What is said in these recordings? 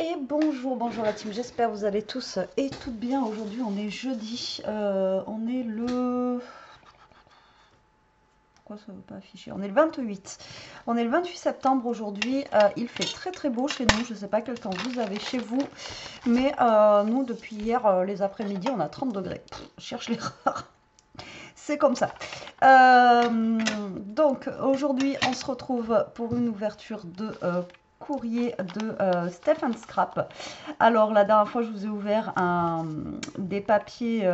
Et bonjour, bonjour la team, j'espère que vous allez tous et toutes bien. Aujourd'hui on est jeudi, on est le... Pourquoi ça ne veut pas afficher? On est le 28. On est le 28 septembre aujourd'hui, il fait très très beau chez nous, je ne sais pas quel temps vous avez chez vous, mais nous depuis hier les après-midi on a 30 degrés. Pff, je cherche l'erreur. C'est comme ça. Donc aujourd'hui, on se retrouve pour une ouverture de courrier de Stephen Scrap. Alors la dernière fois, je vous ai ouvert des papiers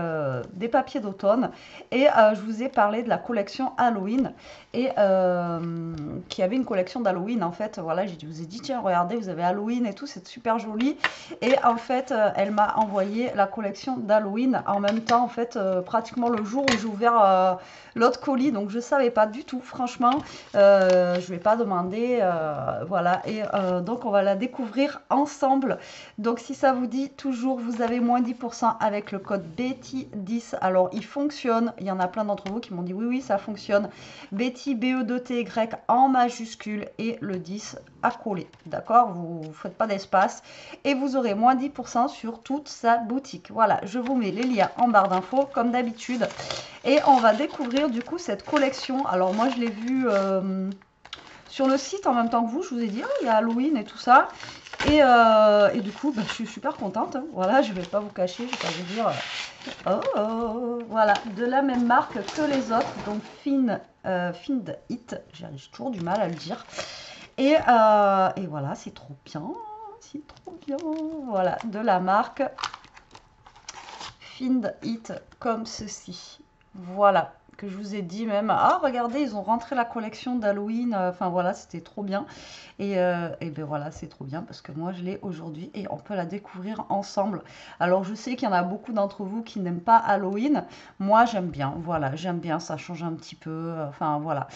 d'automne et je vous ai parlé de la collection Halloween et qui avait une collection d'Halloween en fait. Voilà, je vous ai dit tiens regardez, vous avez Halloween et tout, c'est super joli. Et en fait, elle m'a envoyé la collection d'Halloween en même temps en fait pratiquement le jour où j'ai ouvert l'autre colis, donc je savais pas du tout franchement. Je vais pas demander, voilà. Et donc on va la découvrir ensemble. Donc si ça vous dit, toujours vous avez moins 10% avec le code Betty10. Alors il fonctionne, il y en a plein d'entre vous qui m'ont dit oui oui ça fonctionne. Betty BE2TY en majuscule et le 10 à coller. D'accord, vous ne faites pas d'espace et vous aurez moins 10% sur toute sa boutique. Voilà, je vous mets les liens en barre d'infos comme d'habitude. Et on va découvrir du coup cette collection. Alors moi je l'ai vue sur le site en même temps que vous. Je vous ai dit, oh, il y a Halloween et tout ça. Et du coup, bah, je suis super contente. Hein. Voilà, je ne vais pas vous cacher, je vais pas vous dire... oh, voilà, de la même marque que les autres. Donc Find It, j'ai toujours du mal à le dire. Et voilà, c'est trop bien. C'est trop bien. Voilà, de la marque Find It comme ceci. Voilà, que je vous ai dit même. Ah, regardez, ils ont rentré la collection d'Halloween. Enfin voilà, c'était trop bien. Et ben voilà, c'est trop bien parce que moi je l'ai aujourd'hui et on peut la découvrir ensemble. Alors je sais qu'il y en a beaucoup d'entre vous qui n'aiment pas Halloween. Moi j'aime bien. Voilà, j'aime bien. Ça change un petit peu. Enfin voilà.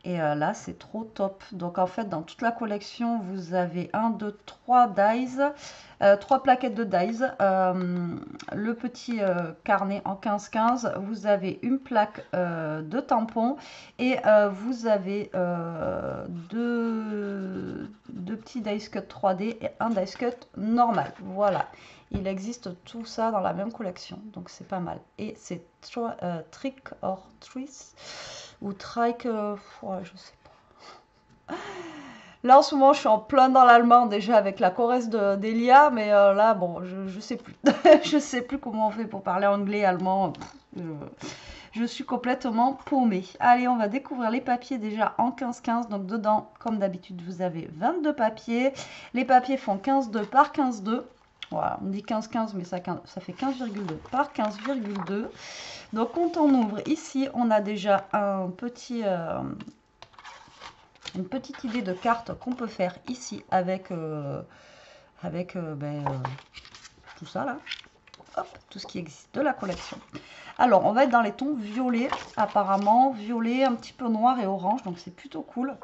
Et là, c'est trop top. Donc, en fait, dans toute la collection, vous avez 1, 2, 3 dies, 3 plaquettes de dies, le petit carnet en 15-15, vous avez une plaque de tampons et vous avez deux petits dice cut 3D et un dice cut normal. Voilà. Il existe tout ça dans la même collection, donc c'est pas mal. Et c'est trick or treat ou trike, ouais, je sais pas. Là en ce moment je suis en plein dans l'allemand déjà avec la choresse d'Elia, mais là bon je sais plus. Je sais plus comment on fait pour parler anglais, allemand. Je suis complètement paumée. Allez, on va découvrir les papiers déjà en 15-15. Donc dedans, comme d'habitude, vous avez 22 papiers. Les papiers font 15,2 par 15,2. Voilà, on dit 15-15, mais ça fait 15,2 par 15,2. Donc quand on ouvre ici, on a déjà une petite idée de carte qu'on peut faire ici avec, tout ça là. Hop, tout ce qui existe de la collection. Alors, on va être dans les tons violets, apparemment. Violet, un petit peu noir et orange, donc c'est plutôt cool.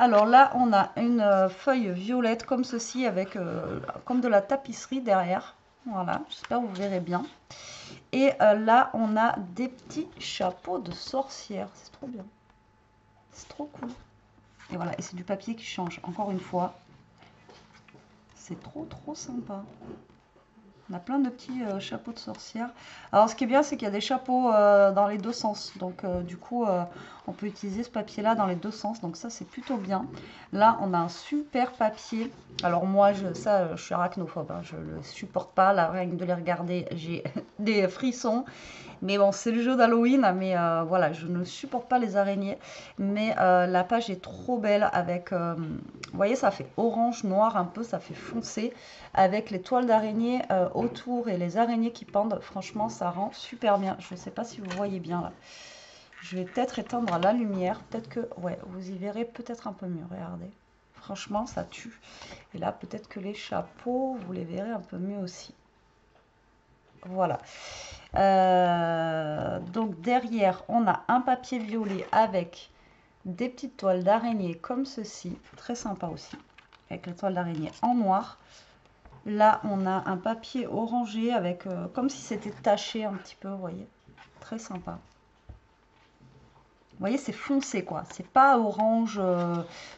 Alors là, on a une feuille violette comme ceci, avec comme de la tapisserie derrière. Voilà, j'espère que vous verrez bien. Et là, on a des petits chapeaux de sorcière. C'est trop bien. C'est trop cool. Et voilà, et c'est du papier qui change, encore une fois. C'est trop, trop sympa. On a plein de petits chapeaux de sorcière. Alors, ce qui est bien, c'est qu'il y a des chapeaux dans les deux sens. Donc, du coup, on peut utiliser ce papier-là dans les deux sens. Donc, ça, c'est plutôt bien. Là, on a un super papier. Alors, moi, je suis arachnophobe. Hein. Je ne le supporte pas. Là, rien que de les regarder, j'ai des frissons. Mais bon, c'est le jeu d'Halloween, mais voilà, je ne supporte pas les araignées. Mais la page est trop belle avec, vous voyez, ça fait orange, noir un peu, ça fait foncé. Avec les toiles d'araignée autour et les araignées qui pendent, franchement, ça rend super bien. Je ne sais pas si vous voyez bien là. Je vais peut-être éteindre la lumière, peut-être que, ouais, vous y verrez peut-être un peu mieux, regardez. Franchement, ça tue. Et là, peut-être que les chapeaux, vous les verrez un peu mieux aussi. Voilà. Donc derrière, on a un papier violet avec des petites toiles d'araignée comme ceci. Très sympa aussi. Avec les toiles d'araignée en noir. Là, on a un papier orangé avec comme si c'était taché un petit peu, vous voyez. Très sympa. voyez, c'est foncé, quoi. C'est pas orange.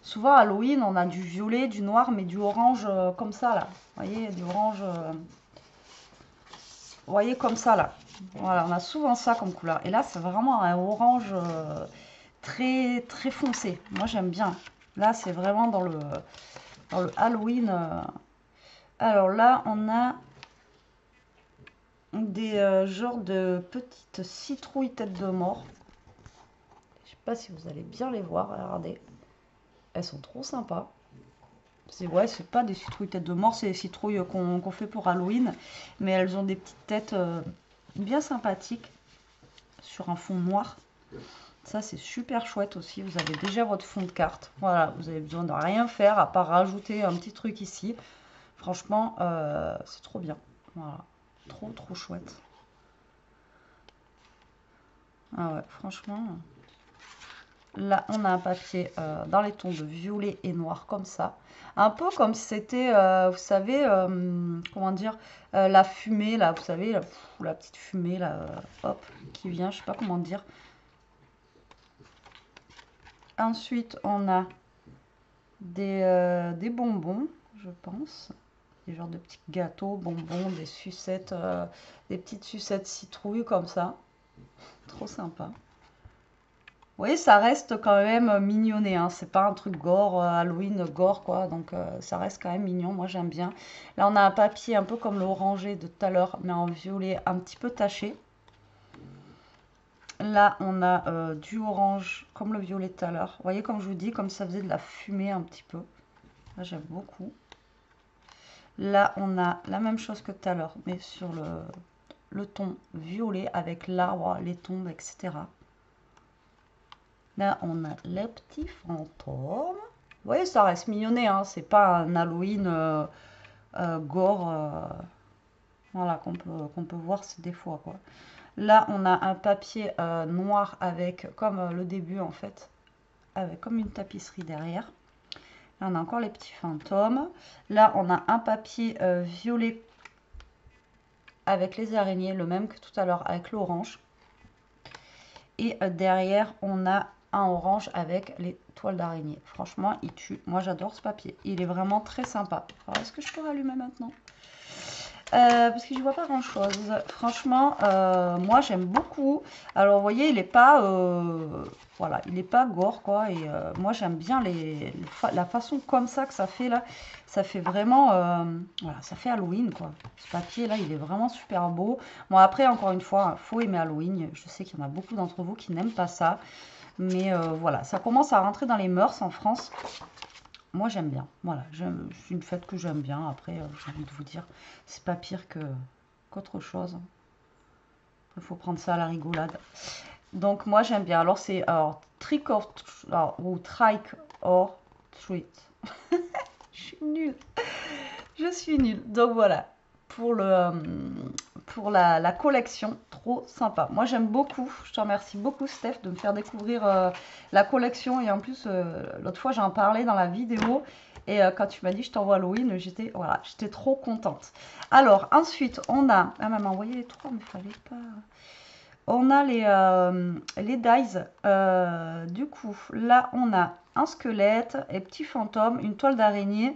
Souvent, à Halloween, on a du violet, du noir, mais du orange comme ça, là. Vous voyez, du orange... vous voyez, comme ça, là. Voilà, on a souvent ça comme couleur. Et là, c'est vraiment un orange très, très foncé. Moi, j'aime bien. Là, c'est vraiment dans le Halloween. Alors là, on a des genres de petites citrouilles tête de mort. Je sais pas si vous allez bien les voir. Regardez. Elles sont trop sympas. Ouais, c'est pas des citrouilles tête de mort, c'est des citrouilles qu'on fait pour Halloween. Mais elles ont des petites têtes bien sympathiques sur un fond noir. Ça, c'est super chouette aussi. Vous avez déjà votre fond de carte. Voilà, vous avez besoin de rien faire à part rajouter un petit truc ici. Franchement, c'est trop bien. Voilà, trop, trop chouette. Ah ouais, franchement. Là, on a un papier dans les tons de violet et noir comme ça. Un peu comme si c'était, vous savez, comment dire, la fumée, là, vous savez, la petite fumée, là, hop, qui vient, je sais pas comment dire. Ensuite, on a des bonbons, je pense. Des genres de petits gâteaux, bonbons, des sucettes, des petites sucettes citrouilles comme ça. Trop sympa. Vous voyez, ça reste quand même mignonné, hein. C'est pas un truc gore, Halloween gore, quoi. Donc, ça reste quand même mignon. Moi, j'aime bien. Là, on a un papier un peu comme l'oranger de tout à l'heure, mais en violet un petit peu taché. Là, on a du orange comme le violet de tout à l'heure. Vous voyez, comme je vous dis, comme ça faisait de la fumée un petit peu. Là, j'aime beaucoup. Là, on a la même chose que tout à l'heure, mais sur le ton violet avec l'arbre, les tombes, etc. Là, on a les petits fantômes. Vous voyez, ça reste mignonné, hein. C'est pas un Halloween gore, voilà, qu'on peut voir des fois, quoi. Là, on a un papier noir avec, comme le début, en fait, avec comme une tapisserie derrière. Là, on a encore les petits fantômes. Là, on a un papier violet avec les araignées, le même que tout à l'heure avec l'orange. Et derrière, on a un orange avec les toiles d'araignée. Franchement, il tue. Moi, j'adore ce papier. Il est vraiment très sympa. Alors, est-ce que je peux rallumer maintenant parce que je vois pas grand chose. Franchement, moi j'aime beaucoup. Alors vous voyez, il est pas, voilà, il est pas gore quoi. Et moi j'aime bien la façon comme ça que ça fait là. Ça fait vraiment, voilà, ça fait Halloween quoi. Ce papier là, il est vraiment super beau. Bon après, encore une fois, faut aimer Halloween. Je sais qu'il y en a beaucoup d'entre vous qui n'aiment pas ça, mais voilà, ça commence à rentrer dans les mœurs en France. Moi, j'aime bien. Voilà, c'est une fête que j'aime bien. Après, j'ai envie de vous dire, c'est pas pire qu'autre chose. Il faut prendre ça à la rigolade. Donc, moi, j'aime bien. Alors, c'est trick ou trike or treat. Je suis nulle. Je suis nulle. Donc, voilà. Pour la collection, trop sympa. Moi, j'aime beaucoup. Je te remercie beaucoup, Steph, de me faire découvrir la collection. Et en plus, l'autre fois, j'en parlais dans la vidéo. Et quand tu m'as dit, je t'envoie Halloween, j'étais trop contente. Alors, ensuite, on a... Ah, maman, envoyé les trois, mais il fallait pas... On a les dies. Du coup, là, on a un squelette, et petit fantôme, une toile d'araignée,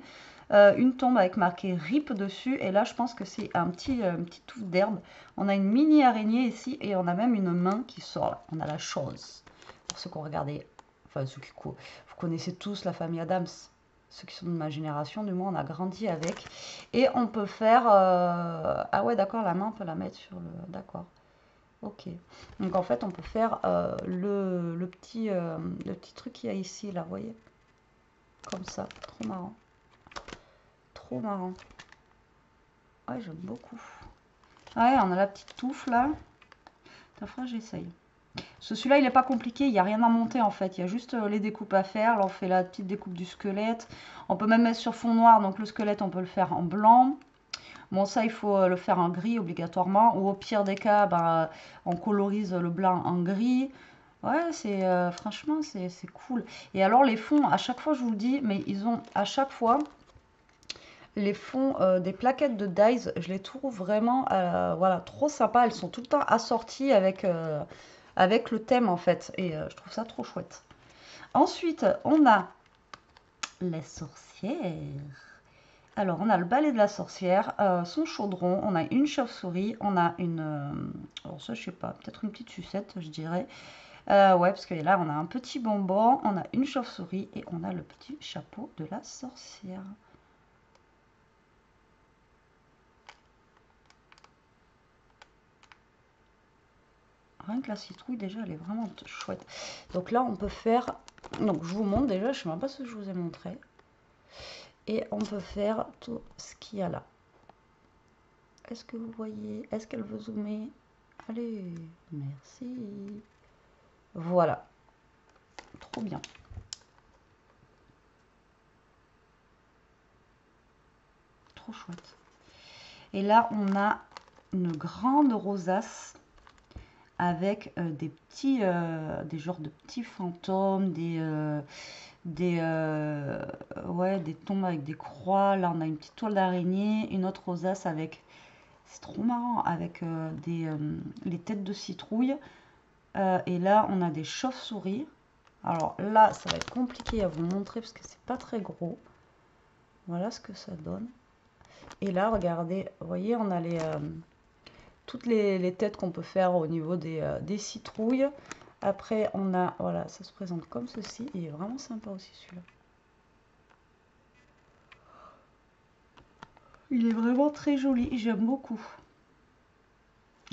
une tombe avec marqué RIP dessus. Et là, je pense que c'est un petit touffe d'herbe. On a une mini araignée ici et on a même une main qui sort là. On a la chose. Pour ceux qui ont regardé, enfin ceux qui vous connaissez tous la famille Adams. Ceux qui sont de ma génération, du moins on a grandi avec. Et on peut faire... Ah ouais, d'accord, la main, on peut la mettre sur le... D'accord. Ok. Donc en fait, on peut faire le petit truc qu'il y a ici, là, vous voyez? Comme ça. Trop marrant. Trop marrant. Ouais, j'aime beaucoup. Ouais, on a la petite touffe, là. T'as faudra que j'essaye. Celui-là, il n'est pas compliqué, il n'y a rien à monter en fait. Il y a juste les découpes à faire. Là, on fait la petite découpe du squelette. On peut même mettre sur fond noir, donc le squelette, on peut le faire en blanc. Bon, ça, il faut le faire en gris obligatoirement. Ou au pire des cas, ben, on colorise le blanc en gris. Ouais, c'est franchement, c'est cool. Et alors, les fonds, à chaque fois, je vous le dis, mais ils ont à chaque fois les fonds des plaquettes de dies. Je les trouve vraiment, voilà, trop sympa. Elles sont tout le temps assorties avec avec le thème en fait. Et je trouve ça trop chouette. Ensuite, on a les sorcières. Alors, on a le balai de la sorcière, son chaudron, on a une chauve-souris, on a une... alors ça, je sais pas, peut-être une petite sucette, je dirais. Ouais, parce que là, on a un petit bonbon, on a une chauve-souris et on a le petit chapeau de la sorcière. Rien que la citrouille, déjà, elle est vraiment chouette. Donc là, on peut faire... Donc, je vous montre déjà, je ne sais même pas ce que je vous ai montré. Et on peut faire tout ce qu'il y a là. Est-ce que vous voyez? Est-ce qu'elle veut zoomer? Allez, merci. Voilà. Trop bien. Trop chouette. Et là, on a une grande rosace avec des petits, des genres de petits fantômes, ouais, des tombes avec des croix. Là, on a une petite toile d'araignée, une autre rosace avec, c'est trop marrant, avec les têtes de citrouille. Et là, on a des chauves-souris. Alors là, ça va être compliqué à vous montrer parce que c'est pas très gros. Voilà ce que ça donne. Et là, regardez, vous voyez, on a toutes les têtes qu'on peut faire au niveau des citrouilles. Après, on a, voilà, ça se présente comme ceci. Il est vraiment sympa aussi celui-là. Il est vraiment très joli, j'aime beaucoup.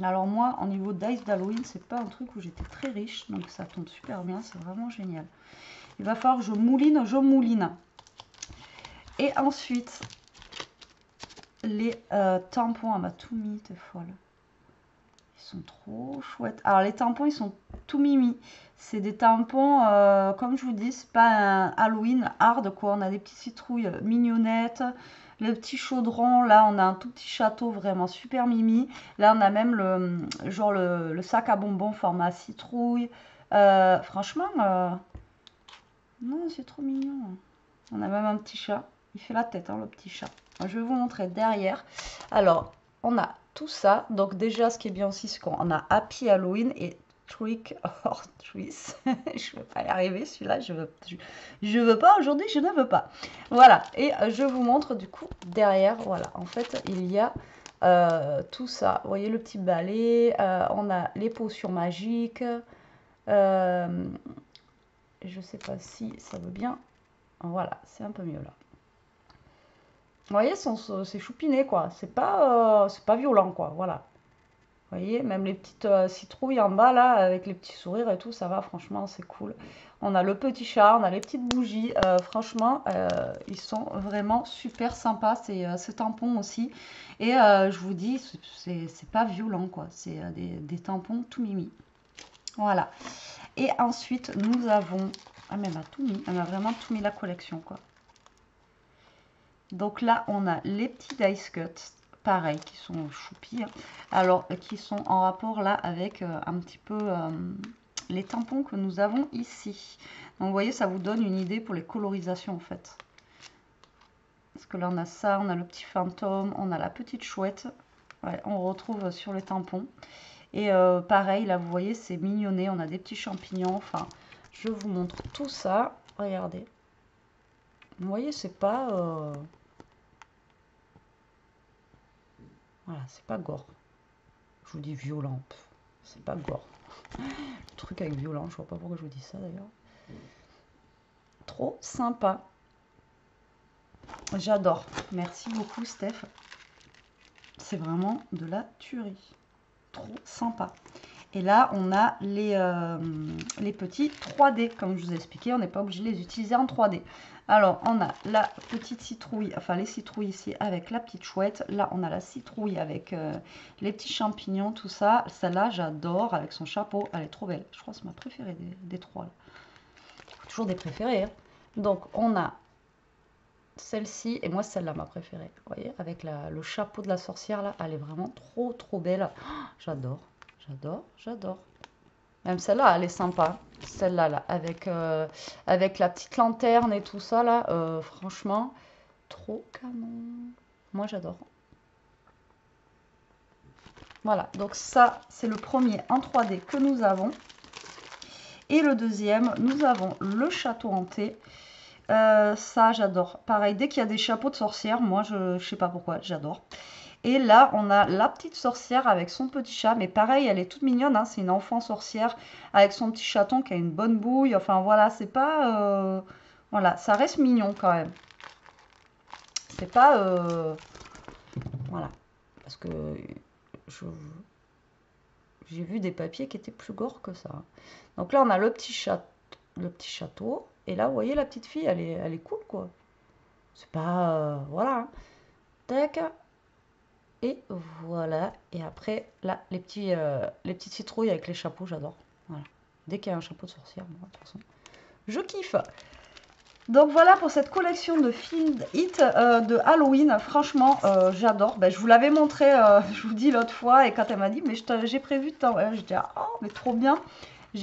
Alors moi, au niveau d'ice d'Halloween, c'est pas un truc où j'étais très riche, donc ça tombe super bien, c'est vraiment génial. Il va falloir que je mouline. Et ensuite, les tampons, elle m'a tout mis, t'es folle. Ils sont trop chouettes. Alors les tampons, ils sont tout mimi. C'est des tampons, comme je vous dis, c'est pas un Halloween hard quoi. On a des petites citrouilles mignonnettes. Le petit chaudron, là on a un tout petit château vraiment super mimi. Là on a même le sac à bonbons format citrouille. Franchement, non c'est trop mignon. On a même un petit chat. Il fait la tête, hein, le petit chat. Je vais vous montrer derrière. Alors, on a tout ça. Donc déjà, ce qui est bien aussi, c'est qu'on a Happy Halloween et Trick or Treat. Je ne vais pas y arriver, celui-là. Je veux pas aujourd'hui, je ne veux pas. Voilà. Et je vous montre du coup derrière. Voilà. En fait, il y a tout ça. Vous voyez le petit balai. On a les potions magiques. Je ne sais pas si ça veut bien. Voilà, c'est un peu mieux là. Vous voyez, c'est choupiné, quoi. C'est pas violent, quoi. Voilà. Vous voyez, même les petites citrouilles en bas, là, avec les petits sourires et tout, ça va, franchement, c'est cool. On a le petit chat, on a les petites bougies. Franchement, ils sont vraiment super sympas, ces tampons aussi. Et je vous dis, c'est pas violent, quoi. C'est des tampons tout mimi. Voilà. Et ensuite, nous avons... Ah, mais elle m'a tout mis. Elle m'a vraiment tout mis la collection, quoi. Donc là, on a les petits dice cuts, pareil, qui sont choupis. Alors, qui sont en rapport là avec un petit peu les tampons que nous avons ici. Donc, vous voyez, ça vous donne une idée pour les colorisations en fait. Parce que là, on a ça, on a le petit fantôme, on a la petite chouette. Ouais, on retrouve sur les tampons. Et pareil, là, vous voyez, c'est mignonné. On a des petits champignons. Enfin, je vous montre tout ça. Regardez. Vous voyez, c'est pas... Voilà, c'est pas gore. Je vous dis violent. C'est pas gore. Le truc avec violent, je vois pas pourquoi je vous dis ça d'ailleurs. Trop sympa. J'adore. Merci beaucoup, Steph. C'est vraiment de la tuerie. Trop sympa. Et là, on a les petits 3D. Comme je vous ai expliqué, on n'est pas obligé de les utiliser en 3D. Alors, on a la petite citrouille, enfin les citrouilles ici avec la petite chouette. Là, on a la citrouille avec les petits champignons, tout ça. Celle-là, j'adore avec son chapeau. Elle est trop belle. Je crois que c'est ma préférée des trois. Là. Toujours des préférées. Hein. Donc, on a celle-ci et moi, celle-là, ma préférée. Vous voyez, avec le chapeau de la sorcière, là, elle est vraiment trop, trop belle. Oh, j'adore. J'adore, j'adore. Même celle-là, elle est sympa. Celle-là, là, avec la petite lanterne et tout ça, là, franchement, trop canon. Moi, j'adore. Voilà, donc ça, c'est le premier en 3D que nous avons. Et le deuxième, nous avons le château hanté. Ça, j'adore. Pareil, dès qu'il y a des chapeaux de sorcière, moi, je sais pas pourquoi, j'adore. Et là, on a la petite sorcière avec son petit chat. Mais pareil, elle est toute mignonne, hein, c'est une enfant sorcière avec son petit chaton qui a une bonne bouille. Enfin, voilà, c'est pas... Voilà, ça reste mignon quand même. C'est pas... Voilà. Parce que j'ai vu des papiers qui étaient plus gore que ça. Donc là, on a le petit château. Et là, vous voyez, la petite fille, elle est cool, quoi. C'est pas... voilà. Hein. Tac. Et voilà. Et après, là, les petites citrouilles avec les chapeaux, j'adore. Voilà. Dès qu'il y a un chapeau de sorcière, moi, de toute façon, je kiffe. Donc voilà pour cette collection de Find It de Halloween. Franchement, j'adore. Ben, je vous l'avais montré, je vous dis l'autre fois, et quand elle m'a dit, mais j'ai prévu de temps. Ouais, j'étais, oh, mais trop bien.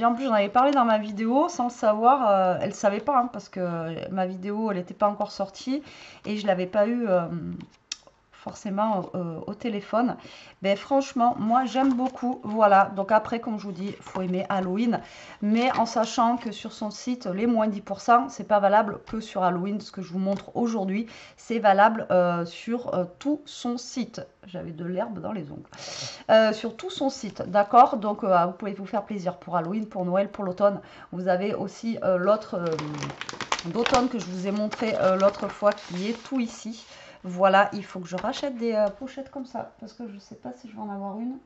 En plus, j'en avais parlé dans ma vidéo sans le savoir. Elle ne savait pas, hein, parce que ma vidéo, elle n'était pas encore sortie. Et je ne l'avais pas eu forcément au téléphone. Ben franchement, moi j'aime beaucoup. Voilà, donc après, comme je vous dis, il faut aimer Halloween, mais en sachant que sur son site, les moins 10%, c'est pas valable que sur Halloween. Ce que je vous montre aujourd'hui, c'est valable sur tout son site. J'avais de l'herbe dans les ongles. Sur tout son site, d'accord. Donc vous pouvez vous faire plaisir pour Halloween, pour Noël, pour l'automne. Vous avez aussi l'autre d'automne que je vous ai montré l'autre fois, qui est tout ici. Voilà, il faut que je rachète des pochettes comme ça, parce que je ne sais pas si je vais en avoir une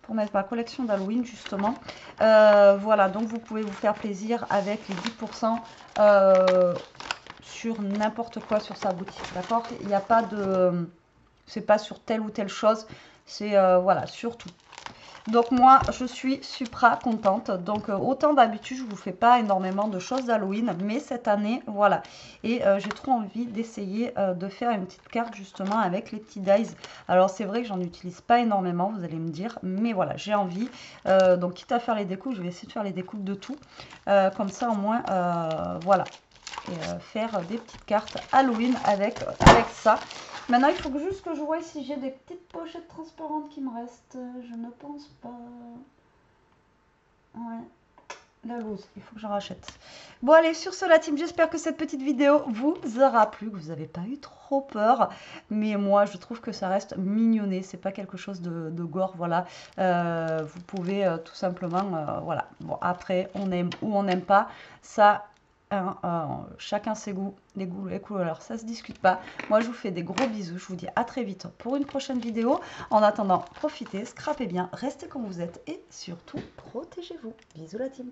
pour mettre ma collection d'Halloween, justement. Voilà, donc vous pouvez vous faire plaisir avec les 10% sur n'importe quoi sur sa boutique, d'accord. Il n'y a pas de... c'est pas sur telle ou telle chose, c'est voilà, sur tout. Donc moi, je suis super contente. Donc autant d'habitude, je vous fais pas énormément de choses d'Halloween, mais cette année, voilà. Et j'ai trop envie d'essayer de faire une petite carte justement avec les petits dies. Alors c'est vrai que j'en utilise pas énormément, vous allez me dire, mais voilà, j'ai envie. Donc quitte à faire les découpes, je vais essayer de faire les découpes de tout. Comme ça au moins, voilà. Et faire des petites cartes Halloween avec ça. Maintenant, il faut juste que je vois si j'ai des petites pochettes transparentes qui me restent. Je ne pense pas. Ouais, la loose, il faut que j'en rachète. Bon, allez, sur ce, la team, j'espère que cette petite vidéo vous aura plu, que vous n'avez pas eu trop peur. Mais moi, je trouve que ça reste mignonné. C'est pas quelque chose de gore, voilà. Vous pouvez tout simplement, voilà. Bon, après, on aime ou on n'aime pas. Ça... chacun ses goûts, les goûts, les couleurs, ça se discute pas. Moi, je vous fais des gros bisous. Je vous dis à très vite pour une prochaine vidéo. En attendant, profitez, scrapez bien, restez comme vous êtes et surtout, protégez-vous. Bisous la team.